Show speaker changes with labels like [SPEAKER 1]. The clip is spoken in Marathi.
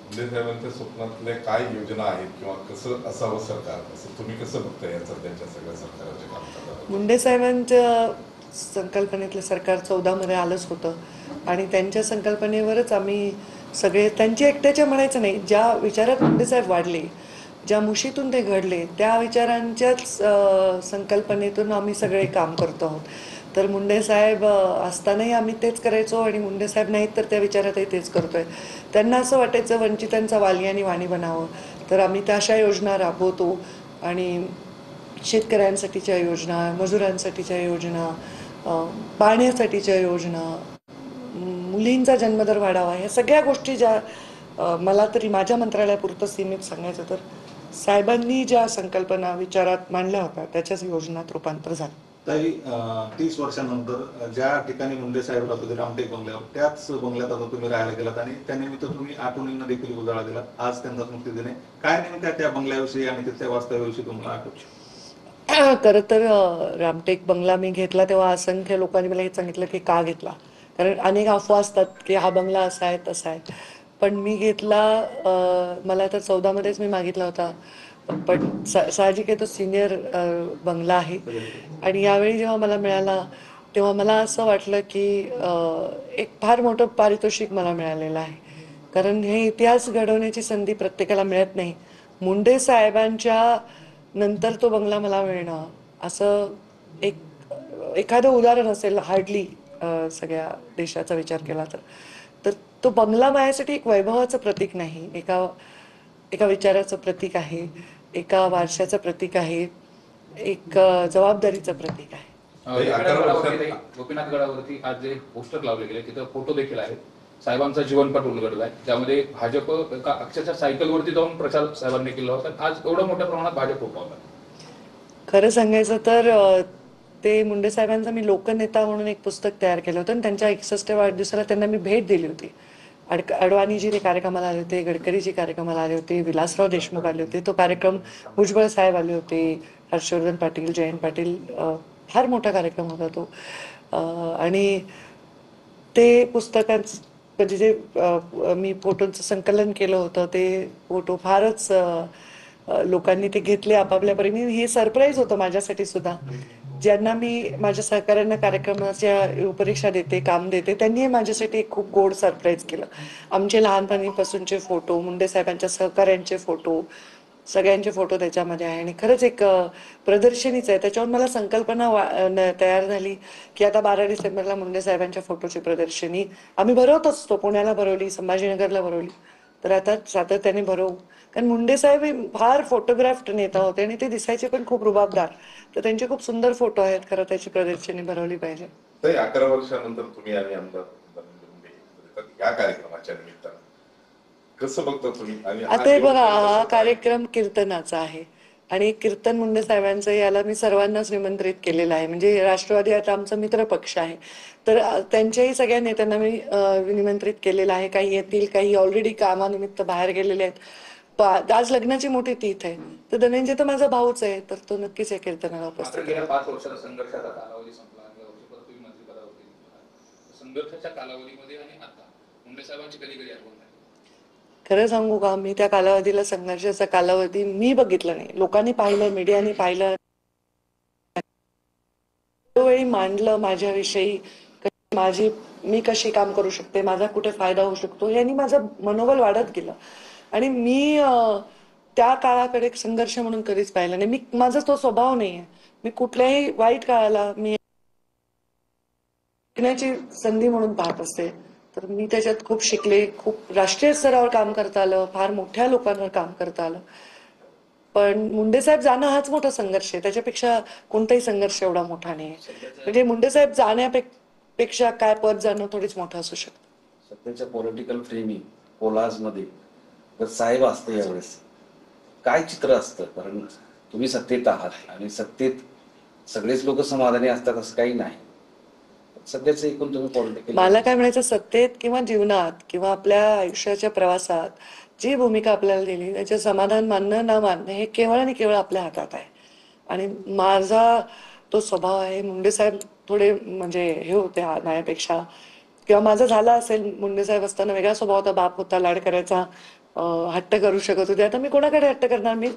[SPEAKER 1] मुंडे साहेबांच्या स्वप्नातल्या काय योजना आहेत किंवा कसं असावं सरकार, असं तुम्ही कसं बघताय या सध्याच्या सगळ्या सरकारच्या कामकाजाबद्दल?
[SPEAKER 2] मुंडे साहेबांच्या संकल्पनेतलं सरकार 14 मध्ये आलंच होतं आणि त्यांच्या संकल्पनेवरच आम्ही सगळे, त्यांची एकट्याच्या म्हणायचं नाही, ज्या विचारात मुंडे साहेब वाढले, ज्या मुशीतून ते घडले, त्या विचारांच्याच संकल्पनेतून आम्ही सगळे काम करतो आहोत. तर मुंडे साहेब असतानाही आम्ही तेच करायचो आणि मुंडे साहेब नाहीत तर त्या विचारातही तेच करतोय. त्यांना असं वाटायचं वंचितांचा वाली आणि वाणी बनावं, तर आम्ही त्या अशा योजना राबवतो आणि शेतकऱ्यांसाठीच्या योजना, मजुरांसाठीच्या योजना, पाण्यासाठीच्या योजना, मुलींचा जन्मदर वाढावा, या सगळ्या गोष्टी ज्या मला तरी माझ्या मंत्रालयापुरतं सीमित सांगायचं तर साहेबांनी ज्या संकल्पना विचारात मांडल्या होत्या त्याच्याच योजनात रूपांतर झालं.
[SPEAKER 3] तरी 30 वर्षांनंतर ज्या ठिकाणी मुंडे साहेब राहत होते रामटेक बंगल्यावर, त्याच बंगल्यात आता तुम्ही राहायला गेलात आणि त्यानिमित्त तुम्ही आठवणींना देखील उजाळा दिला. आज त्यांचा स्मृती दिने, काय नेमक्या त्या बंगल्याविषयी आणि तिथल्या वास्तव्याविषयी तुम्हाला आठवतं?
[SPEAKER 2] खरं तर रामटेक बंगला मी घेतला तेव्हा असंख्य लोकांनी मला हे सांगितलं की का घेतला, कारण अनेक अफवा असतात की हा बंगला असा आहे तसा आहे. पण मी घेतला, मला तर 14 मध्येच मी मागितला होता, पण साहजिक आहे तो सिनियर बंगला आहे. आणि यावेळी जेव्हा मला मिळाला तेव्हा मला असं वाटलं की एक फार मोठं पारितोषिक मला मिळालेलं आहे, कारण हे इतिहास घडवण्याची संधी प्रत्येकाला मिळत नाही. मुंडे साहेबांच्या नंतर तो बंगला मला मिळणं असं एक एखादं उदाहरण असेल हार्डली सगळ्या देशाचा विचार केला तर. तर तो बंगला माझ्यासाठी एक वैभवाचं प्रतीक नाही, एका एका विचाराचं प्रतीक आहे, एका वारशाचं प्रतीक आहे, एक जबाबदारीचं प्रतीक आहे.
[SPEAKER 4] गोपीनाथ गडावरती आज जे पोस्टर लावले गेले तिथं फोटो देखील आहेत. साहेबांचा जीवनपट उलगडलाय, ज्यामध्ये भाजप अक्षरशः सायकलवरती जाऊन प्रचार साहेबांनी केला होता. आज एवढ्या मोठ्या प्रमाणात भाजप उभारला.
[SPEAKER 2] खरं सांगायचं तर ते मुंडे साहेबांचा मी लोकनेता म्हणून एक पुस्तक तयार केलं होतं आणि त्यांच्या 61व्या वाढदिवसाला त्यांना मी भेट दिली होती. अडवाणीजी ते कार्यक्रमाला आले होते, गडकरीजी कार्यक्रमाला आले होते, विलासराव देशमुख आले होते, तो कार्यक्रम भुजबळ साहेब आले होते, हर्षवर्धन पाटील, जयंत पाटील, फार मोठा कार्यक्रम होता तो. आणि ते पुस्तकांचं म्हणजे जे मी फोटोंचं संकलन केलं होतं ते फोटो फारच लोकांनी ते घेतले आपापल्या परीने. हे सरप्राईज होतं माझ्यासाठी सुद्धा. ज्यांना मी माझ्या सहकाऱ्यांना कार्यक्रमाच्या रूपरेषा देते, काम देते, त्यांनी माझ्यासाठी एक खूप गोड सरप्राईज केलं. आमचे लहानपणीपासूनचे फोटो, मुंडे साहेबांच्या सहकाऱ्यांचे फोटो, सगळ्यांचे फोटो त्याच्यामध्ये आहे आणि खरंच एक प्रदर्शनीच आहे. त्याच्यावर मला संकल्पना तयार झाली की आता 12 डिसेंबरला मुंडे साहेबांच्या फोटोची प्रदर्शनी आम्ही भरवत असतो. पुण्याला भरवली, संभाजीनगरला भरवली, तर आता सातत्याने भरवू. कारण मुंडे साहेब हे फार फोटोग्राफ्ड नेता होते आणि ते दिसायचे पण खूप रुबाबदार, तर त्यांचे खूप सुंदर फोटो आहेत. खरं त्याची प्रदर्शनी भरवली पाहिजे.
[SPEAKER 1] तर 11 वर्षानंतर तुम्ही आणि आमदार या कार्यक्रमाच्या निमित्तानं कसं बघता तुम्ही? आणि
[SPEAKER 2] आता हे बघा, हा कार्यक्रम कीर्तनाचा आहे आणि कीर्तन मुंडे साहेबांचं, याला मी सर्वांनाच निमंत्रित केलेलं आहे. म्हणजे राष्ट्रवादी आता आमचा मित्र पक्ष आहे, तर त्यांच्याही सगळ्या नेत्यांना मी निमंत्रित केलेलं आहे. काही येतील, काही ऑलरेडी कामानिमित्त बाहेर गेलेले आहेत. आज लग्नाची मोठी तीथ आहे, तर धनंजय तर माझा भाऊच आहे, तर तो नक्कीच या कीर्तनाला उपस्थित आहे.
[SPEAKER 4] गेल्या 5 वर्षाचा संघर्षाचा कालावधी संपला आणि परत तुम्ही मंत्रिपदावरती. संघर्षाच्या कालावधीमध्ये आणि आता मुंडे साहेबांची कधी कधी आठवण नाही.
[SPEAKER 2] खरं सांगू का, मी त्या कालावधीला, संघर्षाचा कालावधी मी बघितला नाही, लोकांनी पाहिलं, मीडियाने पाहिलं, वेळी मांडलं माझ्याविषयी, मी कशी काम करू शकते, माझा कुठे फायदा होऊ शकतो, यांनी माझं मनोबल वाढत गेलं. आणि मी त्या काळाकडे संघर्ष म्हणून कधीच पाहिलं नाही. माझा तो स्वभाव नाहीये. मी कुठल्याही वाईट काळाला मी शिकण्याची संधी म्हणून पाहत असते. तर मी त्याच्यात खूप शिकले, खूप राष्ट्रीय स्तरावर काम करता आलं, फार मोठ्या लोकांवर काम करता आलं. पण मुंडे साहेब जाणं हाच मोठा संघर्ष आहे, त्याच्यापेक्षा कोणताही संघर्ष एवढा मोठा नाही. म्हणजे मुंडे साहेब जाण्यापेक्षा काय पद जाणं थोडीच मोठं असू शकतं.
[SPEAKER 5] सध्याच्या पॉलिटिकल फ्रेमिंग कोलाज मध्ये जर साहेब असते यावेळेस काय चित्र असतं? कारण तुम्ही सत्तेत आहात आणि सत्तेत सगळेच लोक समाधानी असतात असं काही नाही. सध्याचं एकूण तुम्ही पॉलिटिकल,
[SPEAKER 2] मला काय म्हणायचं, सत्तेत किंवा जीवनात किंवा आपल्या आयुष्याच्या प्रवासात जी भूमिका आपल्याला दिली त्याचे समाधान मानणं ना मानणं हे केवळ आणि केवळ आपल्या हातात आहे. आणि माझा तो स्वभाव आहे. मुंडे साहेब थोडे म्हणजे हे होते माझ्यापेक्षा, किंवा माझं झालं असेल, मुंडे साहेब असताना वेगळा स्वभाव होता, बाप होता, लाड करायचा, हट्ट करू शकत होते. आता मी कोणाकडे हट्ट करणार? मी